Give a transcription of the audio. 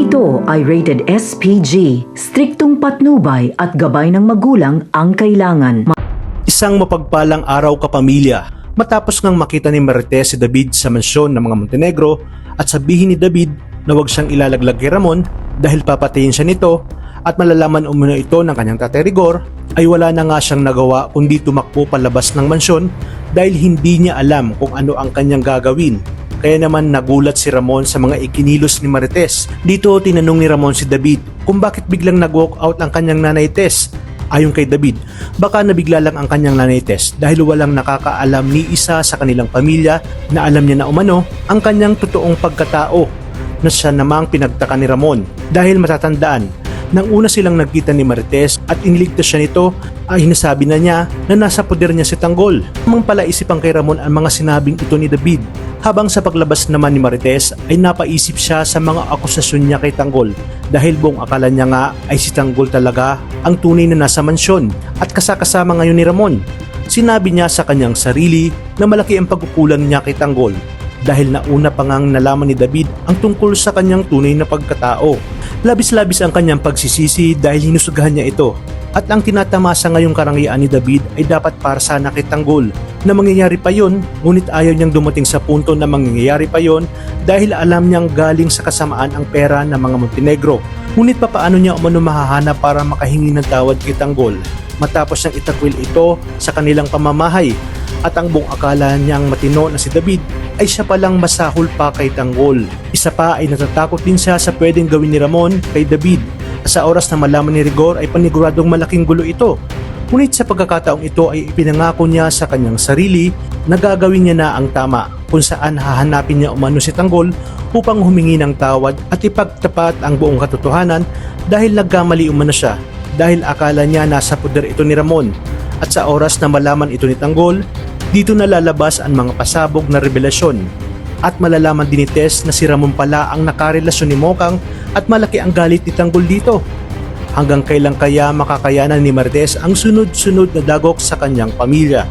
ito ay rated SPG, striktong patnubay at gabay ng magulang ang kailangan. Isang mapagpalang araw kapamilya matapos ngang makita ni Marites si David sa mansyon ng mga Montenegro at sabihin ni David na huwag siyang ilalaglag kay Ramon dahil papatayin siya nito at malalaman umano ito ng kanyang tatay Rigor, ay wala na nga siyang nagawa kundi tumakbo palabas ng mansyon dahil hindi niya alam kung ano ang kanyang gagawin. Kaya naman nagulat si Ramon sa mga ikinilos ni Marites. Dito tinanong ni Ramon si David kung bakit biglang nag-walk out ang kanyang nanay Tess. Ayon kay David, baka nabigla lang ang kanyang nanay Tess dahil walang nakakaalam ni isa sa kanilang pamilya na alam niya na umano ang kanyang totoong pagkatao, na siya namang pinagtaka ni Ramon dahil matatandaan nang una silang nagkita ni Marites at iniligtas siya nito ay hinasabi na niya na nasa poder niya si Tanggol. Namang pala isipang kay Ramon ang mga sinabing ito ni David, habang sa paglabas naman ni Marites ay napaisip siya sa mga akusasyon niya kay Tanggol dahil buong akala niya nga ay si Tanggol talaga ang tunay na nasa mansyon at kasama ngayon ni Ramon. Sinabi niya sa kanyang sarili na malaki ang pagkukulang niya kay Tanggol dahil nauna pa ngang nalaman ni David ang tungkol sa kanyang tunay na pagkatao. Labis-labis ang kanyang pagsisisi dahil hinusgahan niya ito at ang tinatamasa ngayong karangyaan ni David ay dapat para sana kay Tanggol na mangyayari pa yon, ngunit ayaw niyang dumating sa punto na mangyayari pa yon dahil alam niyang galing sa kasamaan ang pera ng mga Montenegro. Ngunit papaano niya umano mahahanap para makahingi ng tawad kay Tanggol matapos niyang itakwil ito sa kanilang pamamahay at ang buong akala niyang matino na si David ay siya palang masahol pa kay Tanggol. Isa pa ay natatakot din siya sa pwedeng gawin ni Ramon kay David. Sa oras na malaman ni Rigor ay paniguradong malaking gulo ito. Ngunit sa pagkakataong ito ay ipinangako niya sa kanyang sarili na gagawin niya na ang tama kung saan hahanapin niya umano si Tanggol upang humingi ng tawad at ipagtapat ang buong katotohanan dahil nagkamali umano siya dahil akala niya nasa poder ito ni Ramon. At sa oras na malaman ito ni Tanggol, dito na lalabas ang mga pasabog na revelasyon at malalaman din ni Tess na si Ramon pala ang nakarelasyon ni Mokang at malaki ang galit ni Tanggol dito. Hanggang kailan kaya makakayanan ni Marites ang sunod-sunod na dagok sa kanyang pamilya?